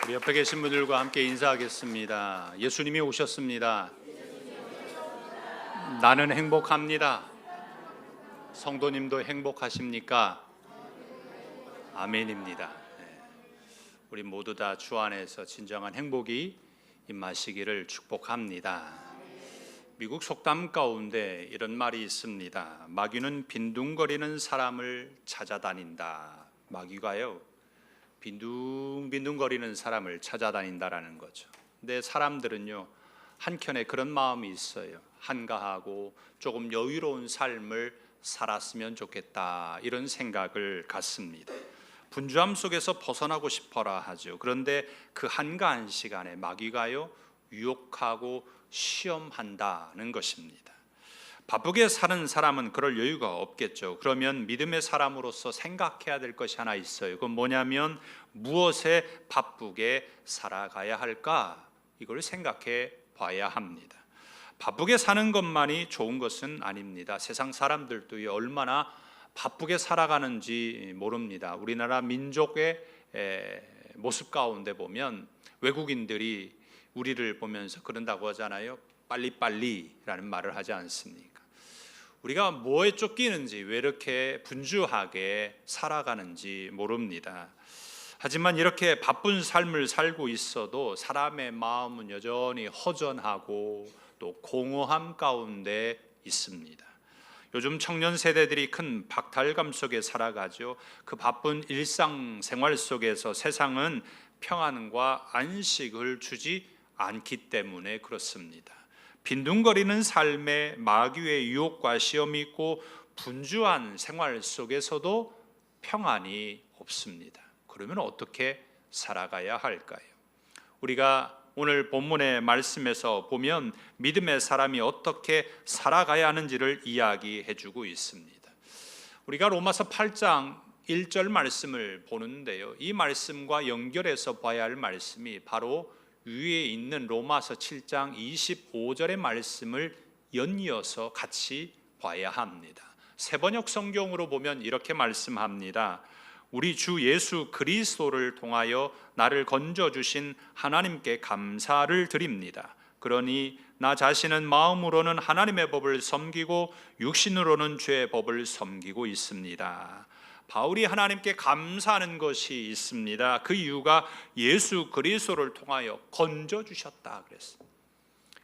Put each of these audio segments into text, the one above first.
우리 옆에 계신 분들과 함께 인사하겠습니다. 예수님이 오셨습니다. 나는 행복합니다. 성도님도 행복하십니까? 아멘입니다. 우리 모두 다 주 안에서 진정한 행복이 임하시기를 축복합니다. 미국 속담 가운데 이런 말이 있습니다. 마귀는 빈둥거리는 사람을 찾아다닌다. 마귀가요, 빈둥빈둥거리는 사람을 찾아다닌다라는 거죠. 근데 사람들은요, 한켠에 그런 마음이 있어요. 한가하고 조금 여유로운 삶을 살았으면 좋겠다, 이런 생각을 갖습니다. 분주함 속에서 벗어나고 싶어라 하죠. 그런데 그 한가한 시간에 마귀가요, 유혹하고 시험한다는 것입니다. 바쁘게 사는 사람은 그럴 여유가 없겠죠. 그러면 믿음의 사람으로서 생각해야 될 것이 하나 있어요. 그건 뭐냐면, 무엇에 바쁘게 살아가야 할까? 이걸 생각해 봐야 합니다. 바쁘게 사는 것만이 좋은 것은 아닙니다. 세상 사람들도 얼마나 바쁘게 살아가는지 모릅니다. 우리나라 민족의 모습 가운데 보면 외국인들이 우리를 보면서 그런다고 하잖아요. 빨리빨리라는 말을 하지 않습니까? 우리가 뭐에 쫓기는지, 왜 이렇게 분주하게 살아가는지 모릅니다. 하지만 이렇게 바쁜 삶을 살고 있어도 사람의 마음은 여전히 허전하고 또 공허함 가운데 있습니다. 요즘 청년 세대들이 큰 박탈감 속에 살아가죠. 그 바쁜 일상생활 속에서 세상은 평안과 안식을 주지 않기 때문에 그렇습니다. 빈둥거리는 삶에 마귀의 유혹과 시험이 있고 분주한 생활 속에서도 평안이 없습니다. 그러면 어떻게 살아가야 할까요? 우리가 오늘 본문의 말씀에서 보면 믿음의 사람이 어떻게 살아가야 하는지를 이야기해 주고 있습니다. 우리가 로마서 8장 1절 말씀을 보는데요, 이 말씀과 연결해서 봐야 할 말씀이 바로 위에 있는 로마서 7장 25절의 말씀을 연이어서 같이 봐야 합니다. 세번역 성경으로 보면 이렇게 말씀합니다. 우리 주 예수 그리스도를 통하여 나를 건져주신 하나님께 감사를 드립니다. 그러니 나 자신은 마음으로는 하나님의 법을 섬기고 육신으로는 죄의 법을 섬기고 있습니다. 바울이 하나님께 감사하는 것이 있습니다. 그 이유가 예수 그리스도를 통하여 건져주셨다 그랬습니다.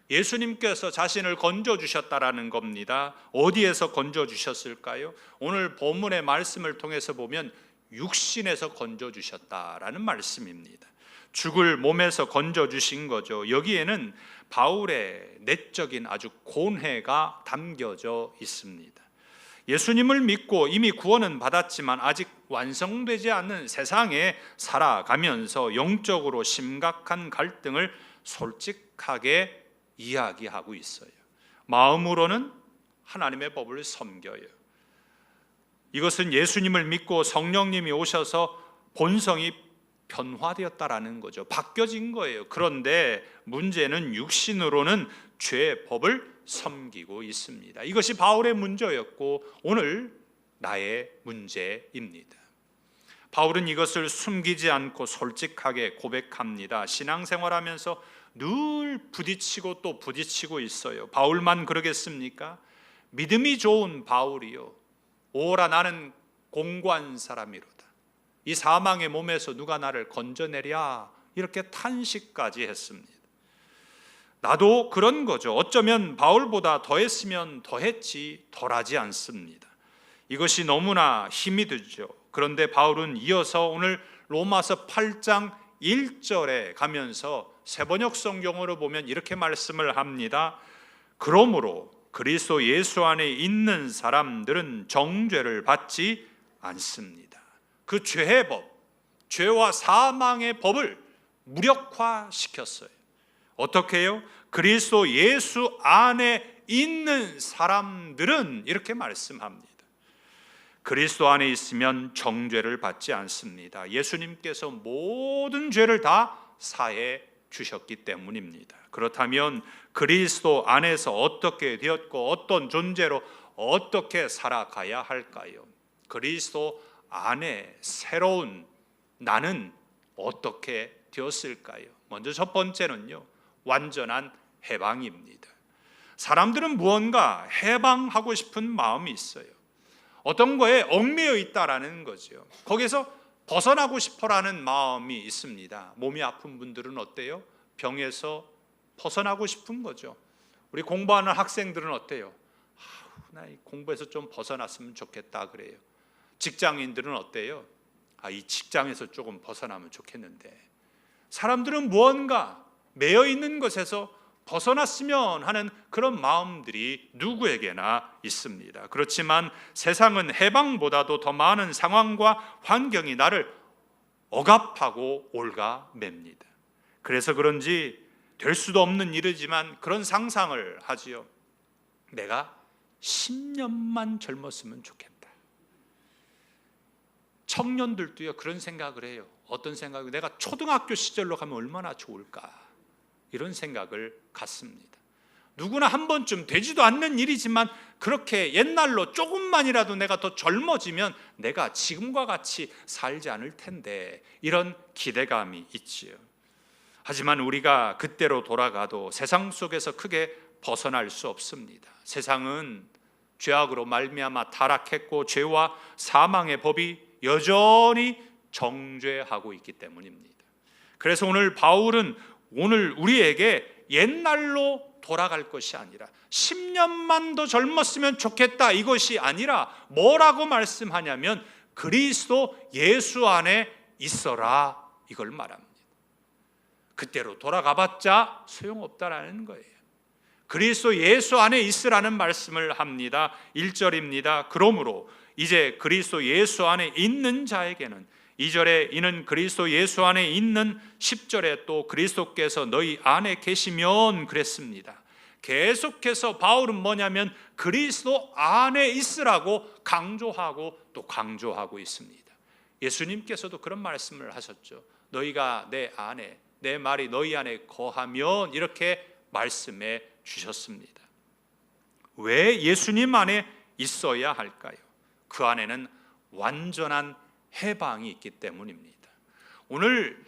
예수님께서 자신을 건져주셨다라는 겁니다. 어디에서 건져주셨을까요? 오늘 본문의 말씀을 통해서 보면 육신에서 건져주셨다라는 말씀입니다. 죽을 몸에서 건져주신 거죠. 여기에는 바울의 내적인 아주 고뇌가 담겨져 있습니다. 예수님을 믿고 이미 구원은 받았지만 아직 완성되지 않는 세상에 살아가면서 영적으로 심각한 갈등을 솔직하게 이야기하고 있어요. 마음으로는 하나님의 법을 섬겨요. 이것은 예수님을 믿고 성령님이 오셔서 본성이 변화되었다라는 거죠. 바뀌어진 거예요. 그런데 문제는 육신으로는 죄의 법을 섬기고 있습니다. 이것이 바울의 문제였고 오늘 나의 문제입니다. 바울은 이것을 숨기지 않고 솔직하게 고백합니다. 신앙생활하면서 늘 부딪히고 또 부딪히고 있어요. 바울만 그러겠습니까? 믿음이 좋은 바울이요, 오라 나는 공고한 사람이로다, 이 사망의 몸에서 누가 나를 건져내랴, 이렇게 탄식까지 했습니다. 나도 그런 거죠. 어쩌면 바울보다 더했으면 더했지 덜하지 않습니다. 이것이 너무나 힘이 들죠. 그런데 바울은 이어서 오늘 로마서 8장 1절에 가면서 세번역 성경으로 보면 이렇게 말씀을 합니다. 그러므로 그리스도 예수 안에 있는 사람들은 정죄를 받지 않습니다. 그 죄의 법, 죄와 사망의 법을 무력화시켰어요. 어떻게 해요? 그리스도 예수 안에 있는 사람들은 이렇게 말씀합니다. 그리스도 안에 있으면 정죄를 받지 않습니다. 예수님께서 모든 죄를 다 사해 주셨기 때문입니다. 그렇다면 그리스도 안에서 어떻게 되었고 어떤 존재로 어떻게 살아가야 할까요? 그리스도 안에 새로운 나는 어떻게 되었을까요? 먼저 첫 번째는요, 완전한 해방입니다. 사람들은 무언가 해방하고 싶은 마음이 있어요. 어떤 거에 얽매여 있다라는 거죠. 거기서 벗어나고 싶어라는 마음이 있습니다. 몸이 아픈 분들은 어때요? 병에서 벗어나고 싶은 거죠. 우리 공부하는 학생들은 어때요? 나 공부에서 좀 벗어났으면 좋겠다 그래요. 직장인들은 어때요? 이 직장에서 조금 벗어나면 좋겠는데. 사람들은 무언가 매여 있는 것에서 벗어났으면 하는 그런 마음들이 누구에게나 있습니다. 그렇지만 세상은 해방보다도 더 많은 상황과 환경이 나를 억압하고 올가맵니다. 그래서 그런지 될 수도 없는 일이지만 그런 상상을 하지요. 내가 10년만 젊었으면 좋겠다. 청년들도요, 그런 생각을 해요. 어떤 생각이, 내가 초등학교 시절로 가면 얼마나 좋을까, 이런 생각을 갖습니다. 누구나 한 번쯤 되지도 않는 일이지만 그렇게 옛날로 조금만이라도 내가 더 젊어지면 내가 지금과 같이 살지 않을 텐데, 이런 기대감이 있지요. 하지만 우리가 그때로 돌아가도 세상 속에서 크게 벗어날 수 없습니다. 세상은 죄악으로 말미암아 타락했고 죄와 사망의 법이 여전히 정죄하고 있기 때문입니다. 그래서 오늘 바울은 오늘 우리에게 옛날로 돌아갈 것이 아니라 10년만 더 젊었으면 좋겠다, 이것이 아니라 뭐라고 말씀하냐면 그리스도 예수 안에 있어라, 이걸 말합니다. 그때로 돌아가봤자 소용없다라는 거예요. 그리스도 예수 안에 있으라는 말씀을 합니다. 1절입니다. 그러므로 이제 그리스도 예수 안에 있는 자에게는, 2절에 이는 그리스도 예수 안에 있는, 10절에 또 그리스도께서 너희 안에 계시면 그랬습니다. 계속해서 바울은 뭐냐면 그리스도 안에 있으라고 강조하고 또 강조하고 있습니다. 예수님께서도 그런 말씀을 하셨죠. 너희가 내 안에, 내 말이 너희 안에 거하면, 이렇게 말씀해 주셨습니다. 왜 예수님 안에 있어야 할까요? 그 안에는 완전한 해방이 있기 때문입니다. 오늘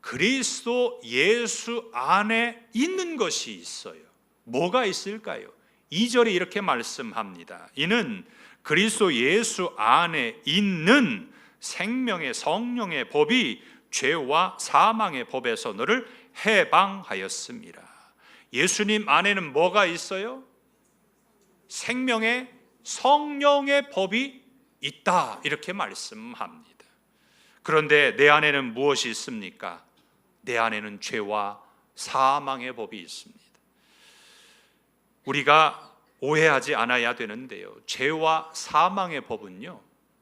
그리스도 예수 안에 있는 것이 있어요. 뭐가 있을까요? 2절에 이렇게 말씀합니다. 이는 그리스도 예수 안에 있는 생명의 성령의 법이 죄와 사망의 법에서 너를 해방하였습니다. 예수님 안에는 뭐가 있어요? 생명의 성령의 법이 있다, 이렇게 말씀합니다. 그런데 내 안에는 무엇이 있습니까? 내 안에는 죄와 사망의 법이 있습니다. 우리가 오해하지 않아야 되는데요, 죄와 사망의 법은요,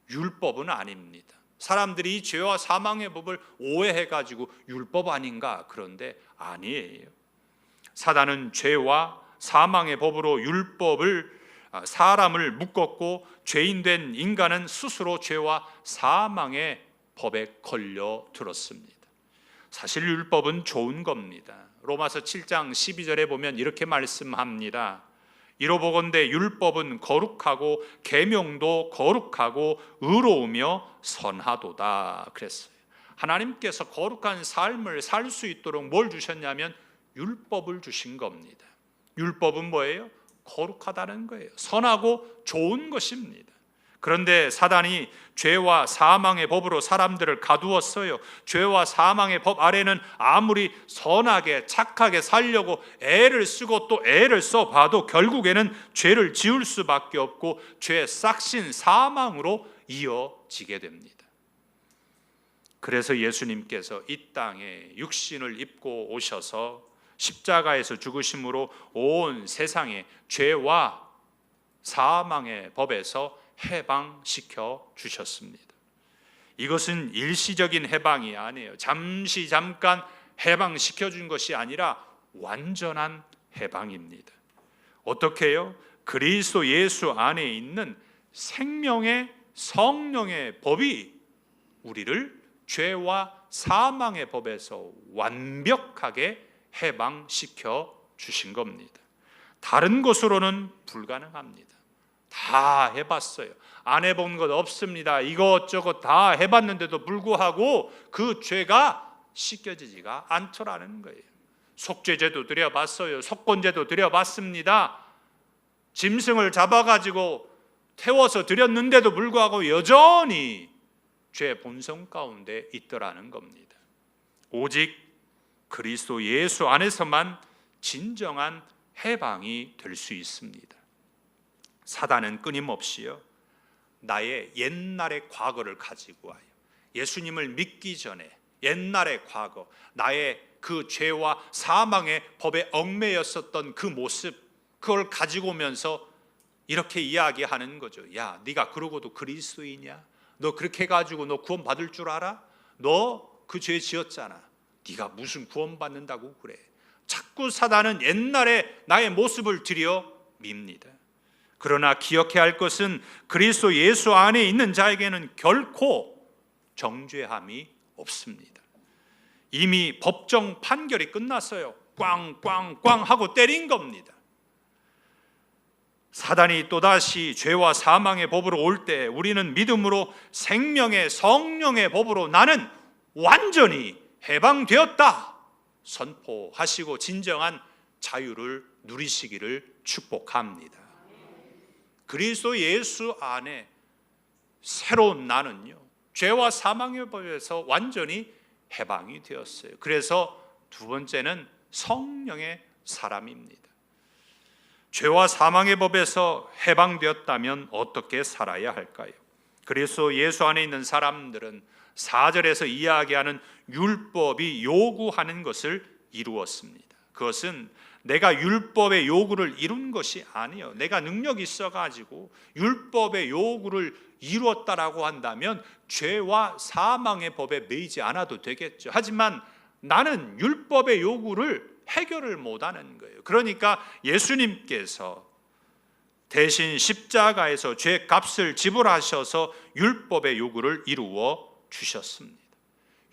율법은 아닙니다. 사람들이 이 죄와 사망의 법을 오해해가지고 율법 아닌가, 그런데 아니에요. 사단은 죄와 사망의 법으로 사람을 묶었고, 죄인된 인간은 스스로 죄와 사망의 법에 걸려 들었습니다. 사실 율법은 좋은 겁니다. 로마서 7장 12절에 보면 이렇게 말씀합니다. 이로보건대 율법은 거룩하고 계명도 거룩하고 의로우며 선하도다, 그랬어요. 하나님께서 거룩한 삶을 살 수 있도록 뭘 주셨냐면 율법을 주신 겁니다. 율법은 뭐예요? 거룩하다는 거예요. 선하고 좋은 것입니다. 그런데 사단이 죄와 사망의 법으로 사람들을 가두었어요. 죄와 사망의 법 아래는 아무리 선하게 착하게 살려고 애를 쓰고 또 애를 써봐도 결국에는 죄를 지을 수밖에 없고 죄의 싹신 사망으로 이어지게 됩니다. 그래서 예수님께서 이 땅에 육신을 입고 오셔서 십자가에서 죽으심으로 온 세상의 죄와 사망의 법에서 해방시켜 주셨습니다. 이것은 일시적인 해방이 아니에요. 잠깐 해방시켜 준 것이 아니라 완전한 해방입니다. 어떻게 해요? 그리스도 예수 안에 있는 생명의 성령의 법이 우리를 죄와 사망의 법에서 완벽하게 해방시켜 주신 겁니다. 다른 것으로는 불가능합니다. 다 해봤어요. 안 해본 것 없습니다. 이것저것 다 해봤는데도 불구하고 그 죄가 씻겨지지가 않더라는 거예요. 속죄제도 드려봤어요. 속건제도 드려봤습니다. 짐승을 잡아가지고 태워서 드렸는데도 불구하고 여전히 죄 본성 가운데 있더라는 겁니다. 오직 그리스도 예수 안에서만 진정한 해방이 될 수 있습니다. 사단은 끊임없이요, 나의 옛날의 과거를 가지고 와요. 예수님을 믿기 전에 옛날의 과거, 나의 그 죄와 사망의 법에 얽매였었던 그 모습, 그걸 가지고 오면서 이렇게 이야기하는 거죠. 야, 네가 그러고도 그리스도이냐? 너 그렇게 해가지고 너 구원 받을 줄 알아? 너 그 죄 지었잖아. 네가 무슨 구원 받는다고 그래? 자꾸 사단은 옛날에 나의 모습을 들여 밉니다. 그러나 기억해야 할 것은 그리스도 예수 안에 있는 자에게는 결코 정죄함이 없습니다. 이미 법정 판결이 끝났어요. 꽝꽝꽝 하고 때린 겁니다. 사단이 또다시 죄와 사망의 법으로 올 때 우리는 믿음으로 생명의 성령의 법으로 나는 완전히 해방되었다 선포하시고 진정한 자유를 누리시기를 축복합니다. 그리스도 예수 안에 새로운 나는요, 죄와 사망의 법에서 완전히 해방이 되었어요. 그래서 두 번째는 성령의 사람입니다. 죄와 사망의 법에서 해방되었다면 어떻게 살아야 할까요? 그래서 예수 안에 있는 사람들은 4절에서 이야기하는 율법이 요구하는 것을 이루었습니다. 그것은 내가 율법의 요구를 이룬 것이 아니에요. 내가 능력이 있어가지고 율법의 요구를 이루었다라고 한다면 죄와 사망의 법에 매이지 않아도 되겠죠. 하지만 나는 율법의 요구를 해결을 못하는 거예요. 그러니까 예수님께서 대신 십자가에서 죄 값을 지불하셔서 율법의 요구를 이루어 주셨습니다.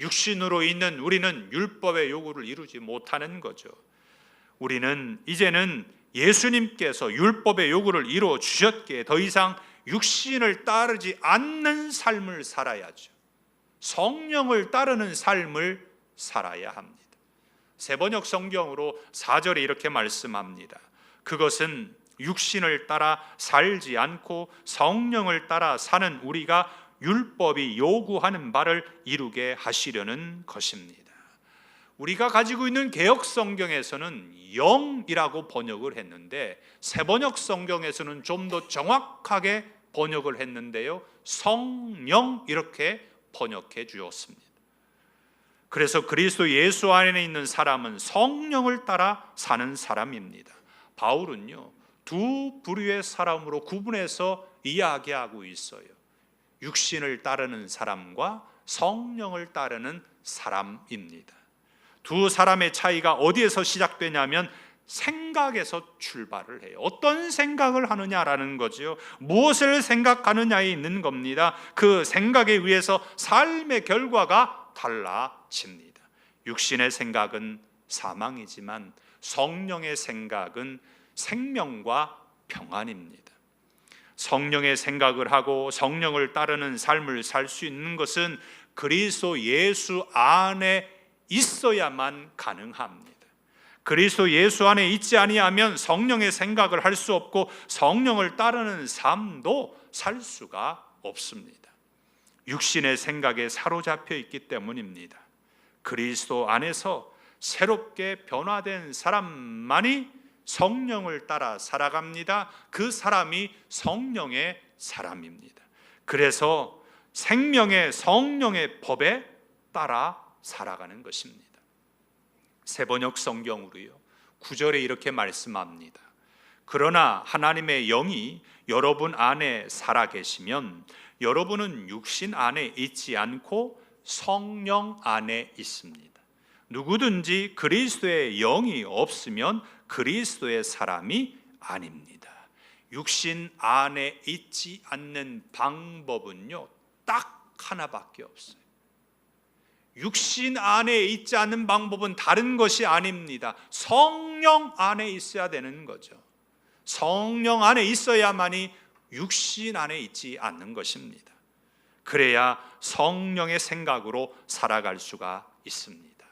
육신으로 있는 우리는 율법의 요구를 이루지 못하는 거죠. 우리는 이제는 예수님께서 율법의 요구를 이루어 주셨기에 더 이상 육신을 따르지 않는 삶을 살아야죠. 성령을 따르는 삶을 살아야 합니다. 세번역 성경으로 4절에 이렇게 말씀합니다. 그것은 육신을 따라 살지 않고 성령을 따라 사는 우리가 율법이 요구하는 바를 이루게 하시려는 것입니다. 우리가 가지고 있는 개역 성경에서는 영이라고 번역을 했는데 세번역 성경에서는 좀 더 정확하게 번역을 했는데요, 성령 이렇게 번역해 주었습니다. 그래서 그리스도 예수 안에 있는 사람은 성령을 따라 사는 사람입니다. 바울은요, 두 부류의 사람으로 구분해서 이야기하고 있어요. 육신을 따르는 사람과 성령을 따르는 사람입니다. 두 사람의 차이가 어디에서 시작되냐면 생각에서 출발을 해요. 어떤 생각을 하느냐라는 거죠. 무엇을 생각하느냐에 있는 겁니다. 그 생각에 의해서 삶의 결과가 달라집니다. 육신의 생각은 사망이지만 성령의 생각은 생명과 평안입니다. 성령의 생각을 하고 성령을 따르는 삶을 살 수 있는 것은 그리스도 예수 안에 있어야만 가능합니다. 그리스도 예수 안에 있지 아니하면 성령의 생각을 할 수 없고 성령을 따르는 삶도 살 수가 없습니다. 육신의 생각에 사로잡혀 있기 때문입니다. 그리스도 안에서 새롭게 변화된 사람만이 성령을 따라 살아갑니다. 그 사람이 성령의 사람입니다. 그래서 생명의 성령의 법에 따라 살아가는 것입니다. 세번역 성경으로요, 9절에 이렇게 말씀합니다. 그러나 하나님의 영이 여러분 안에 살아계시면 여러분은 육신 안에 있지 않고 성령 안에 있습니다. 누구든지 그리스도의 영이 없으면 그리스도의 사람이 아닙니다. 육신 안에 있지 않는 방법은요, 딱 하나밖에 없어요. 육신 안에 있지 않는 방법은 다른 것이 아닙니다. 성령 안에 있어야 되는 거죠. 성령 안에 있어야만이 육신 안에 있지 않는 것입니다. 그래야 성령의 생각으로 살아갈 수가 있습니다.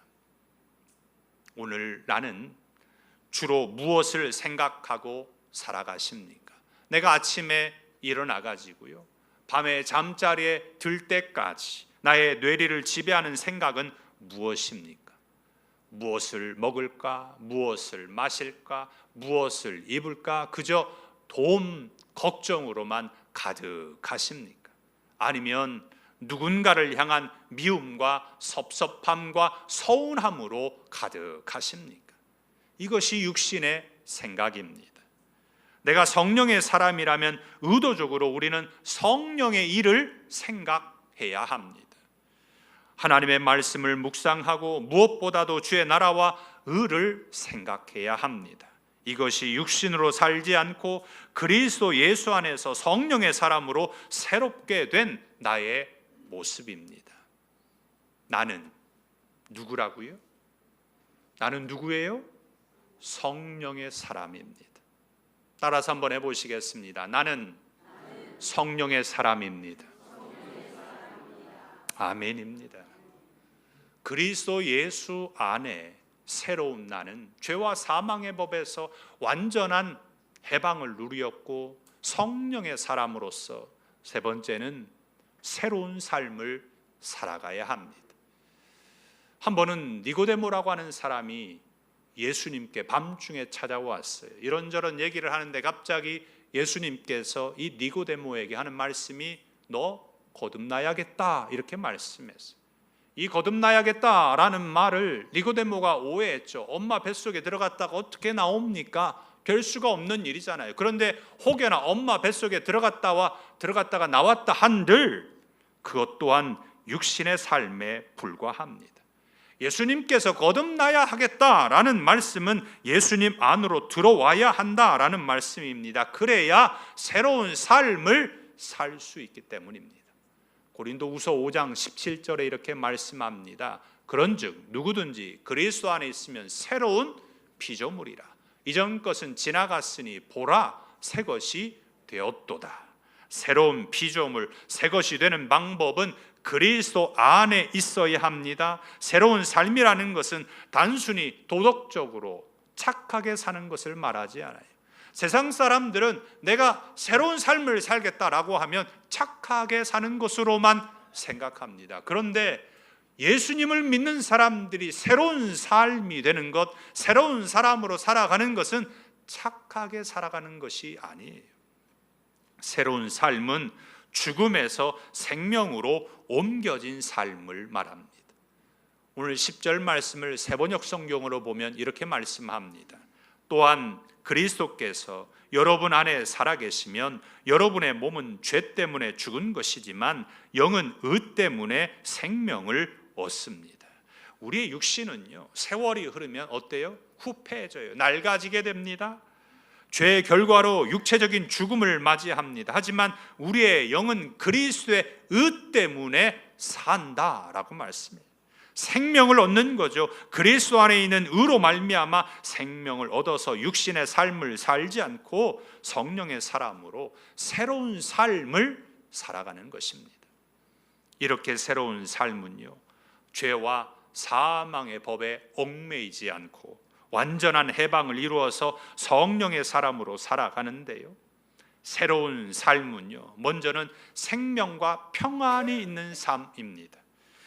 오늘 나는 주로 무엇을 생각하고 살아가십니까? 내가 아침에 일어나 가지고요, 밤에 잠자리에 들 때까지 나의 뇌리를 지배하는 생각은 무엇입니까? 무엇을 먹을까? 무엇을 마실까? 무엇을 입을까? 그저 돈 걱정으로만 가득하십니까? 아니면 누군가를 향한 미움과 섭섭함과 서운함으로 가득하십니까? 이것이 육신의 생각입니다. 내가 성령의 사람이라면 의도적으로 우리는 성령의 일을 생각해야 합니다. 하나님의 말씀을 묵상하고 무엇보다도 주의 나라와 의를 생각해야 합니다. 이것이 육신으로 살지 않고 그리스도 예수 안에서 성령의 사람으로 새롭게 된 나의 모습입니다. 나는 누구라고요? 나는 누구예요? 성령의 사람입니다. 따라서 한번 해보시겠습니다. 나는 성령의 사람입니다. 아멘입니다. 그리스도 예수 안에 새로운 나는 죄와 사망의 법에서 완전한 해방을 누리었고, 성령의 사람으로서 세 번째는 새로운 삶을 살아가야 합니다. 한 번은 니고데모라고 하는 사람이 예수님께 밤중에 찾아왔어요. 이런저런 얘기를 하는데 갑자기 예수님께서 이 니고데모에게 하는 말씀이 너 거듭나야겠다 이렇게 말씀했어요. 이 거듭나야겠다라는 말을 니고데모가 오해했죠. 엄마 뱃속에 들어갔다가 어떻게 나옵니까? 될 수가 없는 일이잖아요. 그런데 혹여나 엄마 뱃속에 들어갔다가 나왔다 한들 그것 또한 육신의 삶에 불과합니다. 예수님께서 거듭나야 하겠다라는 말씀은 예수님 안으로 들어와야 한다라는 말씀입니다. 그래야 새로운 삶을 살 수 있기 때문입니다. 고린도후서 5장 17절에 이렇게 말씀합니다. 그런즉 누구든지 그리스도 안에 있으면 새로운 피조물이라. 이전 것은 지나갔으니 보라 새 것이 되었도다. 새로운 피조물, 새 것이 되는 방법은 그리스도 안에 있어야 합니다. 새로운 삶이라는 것은 단순히 도덕적으로 착하게 사는 것을 말하지 않아요. 세상 사람들은 내가 새로운 삶을 살겠다라고 하면 착하게 사는 것으로만 생각합니다. 그런데 예수님을 믿는 사람들이 새로운 삶이 되는 것, 새로운 사람으로 살아가는 것은 착하게 살아가는 것이 아니에요. 새로운 삶은 죽음에서 생명으로 옮겨진 삶을 말합니다. 오늘 10절 말씀을 세번역 성경으로 보면 이렇게 말씀합니다. 또한 그리스도께서 여러분 안에 살아계시면 여러분의 몸은 죄 때문에 죽은 것이지만 영은 의 때문에 생명을 얻습니다. 우리의 육신은요, 세월이 흐르면 어때요? 후패해져요. 낡아지게 됩니다. 죄의 결과로 육체적인 죽음을 맞이합니다. 하지만 우리의 영은 그리스도의 의 때문에 산다라고 말씀해요. 생명을 얻는 거죠. 그리스도 안에 있는 의로 말미암아 생명을 얻어서 육신의 삶을 살지 않고 성령의 사람으로 새로운 삶을 살아가는 것입니다. 이렇게 새로운 삶은요, 죄와 사망의 법에 얽매이지 않고 완전한 해방을 이루어서 성령의 사람으로 살아가는데요, 새로운 삶은요, 먼저는 생명과 평안이 있는 삶입니다.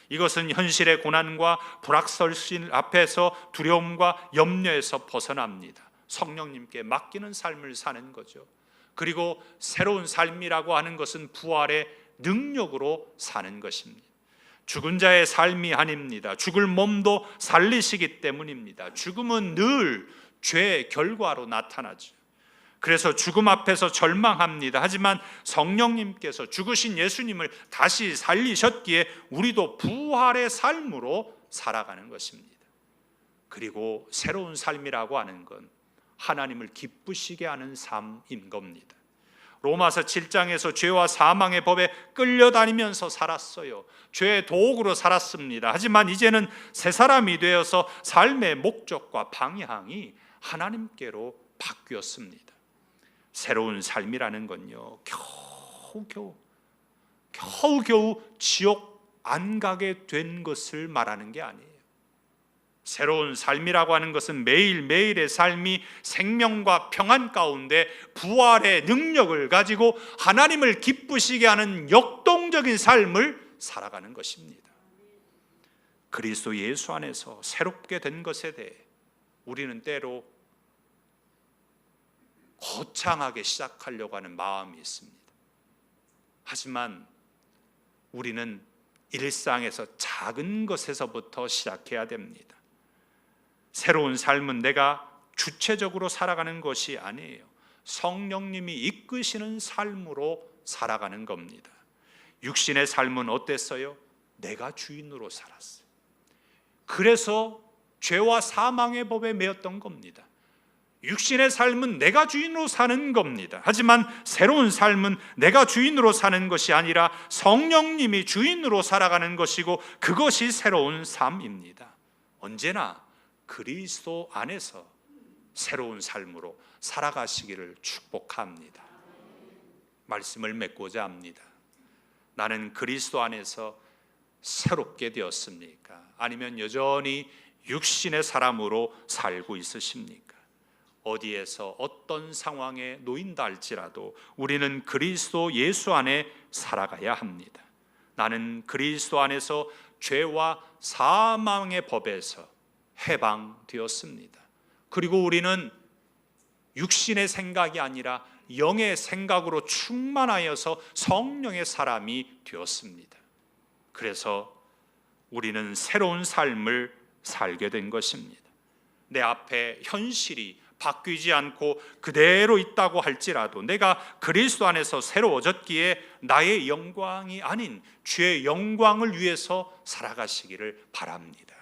이것은 현실의 고난과 불확실성 앞에서 두려움과 염려에서 벗어납니다. 성령님께 맡기는 삶을 사는 거죠. 그리고 새로운 삶이라고 하는 것은 부활의 능력으로 사는 것입니다. 죽은 자의 삶이 아닙니다. 죽을 몸도 살리시기 때문입니다. 죽음은 늘 죄의 결과로 나타나죠. 그래서 죽음 앞에서 절망합니다. 하지만 성령님께서 죽으신 예수님을 다시 살리셨기에 우리도 부활의 삶으로 살아가는 것입니다. 그리고 새로운 삶이라고 하는 건 하나님을 기쁘시게 하는 삶인 겁니다. 로마서 7장에서 죄와 사망의 법에 끌려다니면서 살았어요. 죄의 도구로 살았습니다. 하지만 이제는 새 사람이 되어서 삶의 목적과 방향이 하나님께로 바뀌었습니다. 새로운 삶이라는 건요, 겨우겨우 지옥 안 가게 된 것을 말하는 게 아니에요. 새로운 삶이라고 하는 것은 매일매일의 삶이 생명과 평안 가운데 부활의 능력을 가지고 하나님을 기쁘시게 하는 역동적인 삶을 살아가는 것입니다. 그리스도 예수 안에서 새롭게 된 것에 대해 우리는 때로 거창하게 시작하려고 하는 마음이 있습니다. 하지만 우리는 일상에서 작은 것에서부터 시작해야 됩니다. 새로운 삶은 내가 주체적으로 살아가는 것이 아니에요. 성령님이 이끄시는 삶으로 살아가는 겁니다. 육신의 삶은 어땠어요? 내가 주인으로 살았어요. 그래서 죄와 사망의 법에 매였던 겁니다. 육신의 삶은 내가 주인으로 사는 겁니다. 하지만 새로운 삶은 내가 주인으로 사는 것이 아니라 성령님이 주인으로 살아가는 것이고, 그것이 새로운 삶입니다. 언제나 그리스도 안에서 새로운 삶으로 살아가시기를 축복합니다. 말씀을 맺고자 합니다. 나는 그리스도 안에서 새롭게 되었습니까? 아니면 여전히 육신의 사람으로 살고 있으십니까? 어디에서 어떤 상황에 놓인다 할지라도 우리는 그리스도 예수 안에 살아가야 합니다. 나는 그리스도 안에서 죄와 사망의 법에서 해방되었습니다. 그리고 우리는 육신의 생각이 아니라 영의 생각으로 충만하여서 성령의 사람이 되었습니다. 그래서 우리는 새로운 삶을 살게 된 것입니다. 내 앞에 현실이 바뀌지 않고 그대로 있다고 할지라도 내가 그리스도 안에서 새로워졌기에 나의 영광이 아닌 주의 영광을 위해서 살아가시기를 바랍니다.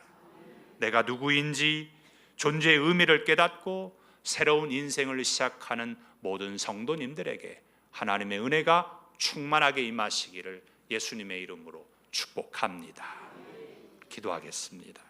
내가 누구인지 존재의 의미를 깨닫고 새로운 인생을 시작하는 모든 성도님들에게 하나님의 은혜가 충만하게 임하시기를 예수님의 이름으로 축복합니다. 기도하겠습니다.